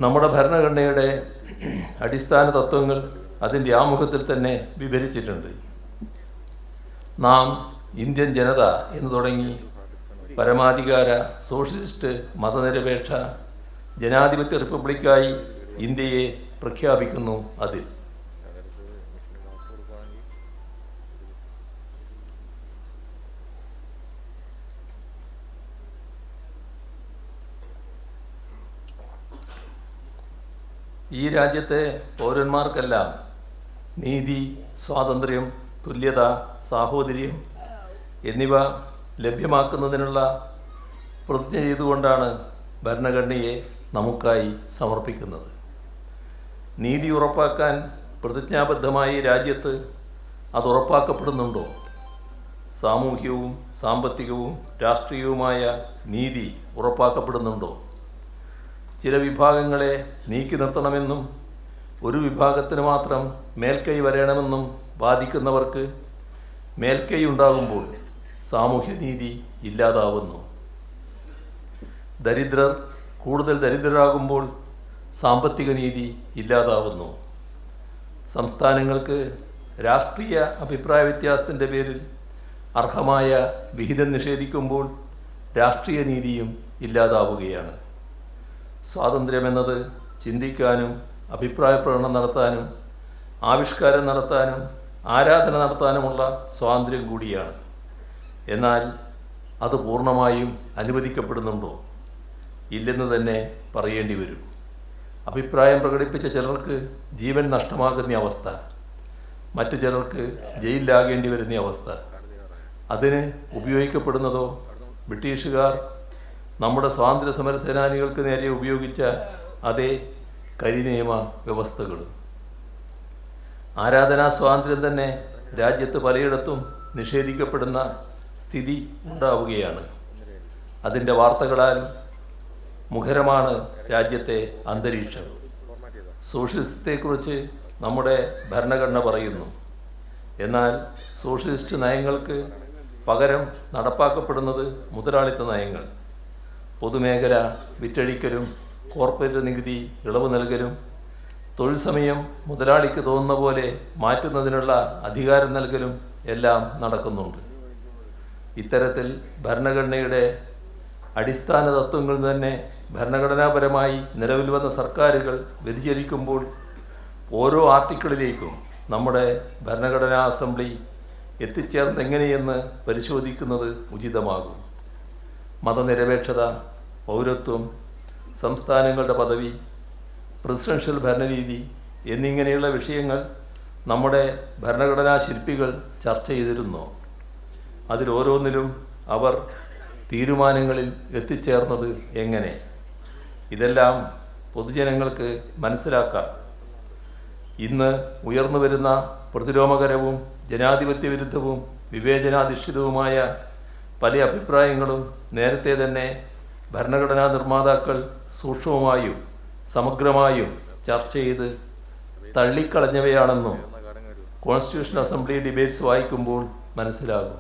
നമ്മുടെ ഭരണഘടനയുടെ അടിസ്ഥാന തത്വങ്ങൾ അതിൻ്റെ ആമുഖത്തിൽ തന്നെ വിവരിച്ചിട്ടുണ്ട്. നാം ഇന്ത്യൻ ജനത എന്ന് തുടങ്ങി പരമാധികാര സോഷ്യലിസ്റ്റ് മതനിരപേക്ഷ ജനാധിപത്യ റിപ്പബ്ലിക്കായി ഇന്ത്യയെ പ്രഖ്യാപിക്കുന്നു. അതിൽ ഈ രാജ്യത്തെ പൗരന്മാർക്കെല്ലാം നീതി, സ്വാതന്ത്ര്യം, തുല്യത, സാഹോദര്യം എന്നിവ ലഭ്യമാക്കുന്നതിനുള്ള പ്രതിജ്ഞ ചെയ്തുകൊണ്ടാണ് ഭരണഘടനയെ നമുക്കായി സമർപ്പിക്കുന്നത്. നീതി ഉറപ്പാക്കാൻ പ്രതിജ്ഞാബദ്ധമായി രാജ്യത്ത് അത് ഉറപ്പാക്കപ്പെടുന്നുണ്ടോ? സാമൂഹികവും സാമ്പത്തികവും രാഷ്ട്രീയവുമായ നീതി ഉറപ്പാക്കപ്പെടുന്നുണ്ടോ? ചില വിഭാഗങ്ങളെ നീക്കി നിർത്തണമെന്നും ഒരു വിഭാഗത്തിന് മാത്രം മേൽക്കൈ വരണമെന്നും വാദിക്കുന്നവർക്ക് മേൽക്കൈ ഉണ്ടാകുമ്പോൾ സാമൂഹ്യനീതി ഇല്ലാതാവുന്നു. ദരിദ്രർ കൂടുതൽ ദരിദ്രരാകുമ്പോൾ സാമ്പത്തിക നീതി ഇല്ലാതാവുന്നു. സംസ്ഥാനങ്ങൾക്ക് രാഷ്ട്രീയ അഭിപ്രായ വ്യത്യാസത്തിൻ്റെ പേരിൽ അർഹമായ വിഹിതം നിഷേധിക്കുമ്പോൾ രാഷ്ട്രീയ നീതിയും ഇല്ലാതാവുകയാണ്. സ്വാതന്ത്ര്യമെന്നത് ചിന്തിക്കാനും അഭിപ്രായ പ്രകടനം നടത്താനും ആവിഷ്കാരം നടത്താനും ആരാധന നടത്താനുമുള്ള സ്വാതന്ത്ര്യം കൂടിയാണ്. എന്നാൽ അത് പൂർണ്ണമായും അനുവദിക്കപ്പെടുന്നുണ്ടോ? ഇല്ലെന്ന് തന്നെ പറയേണ്ടി വരും. അഭിപ്രായം പ്രകടിപ്പിച്ച ചിലർക്ക് ജീവൻ നഷ്ടമാകുന്ന അവസ്ഥ, മറ്റു ചിലർക്ക് ജയിലിലാകേണ്ടി വരുന്ന അവസ്ഥ. അതിന് ഉപയോഗിക്കപ്പെടുന്നതോ ബ്രിട്ടീഷുകാർ നമ്മുടെ സ്വാതന്ത്ര്യ സമര സേനാനികൾക്ക് നേരെ ഉപയോഗിച്ച അതേ കരിനിയമ വ്യവസ്ഥകളും. ആരാധനാ സ്വാതന്ത്ര്യം തന്നെ രാജ്യത്ത് പലയിടത്തും നിഷേധിക്കപ്പെടുന്ന സ്ഥിതി ഉണ്ടാവുകയാണ്. അതിൻ്റെ വാർത്തകളാൽ മുഖരമാണ് രാജ്യത്തെ അന്തരീക്ഷം. സോഷ്യലിസത്തെക്കുറിച്ച് നമ്മുടെ ഭരണഘടന പറയുന്നു. എന്നാൽ സോഷ്യലിസ്റ്റ് നയങ്ങൾക്ക് പകരം നടപ്പാക്കപ്പെടുന്നത് മുതലാളിത്ത നയങ്ങൾ. പൊതുമേഖല വിറ്റഴിക്കലും കോർപ്പറേറ്റ് നികുതി ഇളവ് നൽകലും തൊഴിൽ സമയം മുതലാളിക്ക് തോന്നുന്ന പോലെ മാറ്റുന്നതിനുള്ള അധികാരം നൽകലും എല്ലാം നടക്കുന്നുണ്ട്. ഇത്തരത്തിൽ ഭരണഘടനയുടെ അടിസ്ഥാന തത്വങ്ങൾ തന്നെ ഭരണഘടനാപരമായി നിലവിൽ വന്ന സർക്കാരുകൾ വ്യതിചലിക്കുമ്പോൾ ഓരോ ആർട്ടിക്കിളിലേക്കും നമ്മുടെ ഭരണഘടനാ അസംബ്ലി എത്തിച്ചേർന്നെങ്ങനെയെന്ന് പരിശോധിക്കുന്നത് ഉചിതമാകും. മതനിരപേക്ഷത, പൗരത്വം, സംസ്ഥാനങ്ങളുടെ പദവി, പ്രസിഡൻഷ്യൽ ഭരണരീതി എന്നിങ്ങനെയുള്ള വിഷയങ്ങൾ നമ്മുടെ ഭരണഘടനാ ശില്പികൾ ചർച്ച ചെയ്തിരുന്നു. അതിലോരോന്നിലും അവർ തീരുമാനങ്ങളിൽ എത്തിച്ചേർന്നത് എങ്ങനെ? ഇതെല്ലാം പൊതുജനങ്ങൾക്ക് മനസ്സിലാക്കാം. ഇന്ന് ഉയർന്നു വരുന്ന പ്രതിലോമകരവും ജനാധിപത്യ വിരുദ്ധവും വിവേചനാധിഷ്ഠിതവുമായ പല അഭിപ്രായങ്ങളും നേരത്തെ തന്നെ ഭരണഘടനാ നിർമ്മാതാക്കൾ സൂക്ഷ്മമായും സമഗ്രമായും ചർച്ച ചെയ്ത് തള്ളിക്കളഞ്ഞവയാണെന്നും കോൺസ്റ്റിറ്റ്യൂഷൻ അസംബ്ലി ഡിബേറ്റ്സ് വായിക്കുമ്പോൾ മനസ്സിലാകും.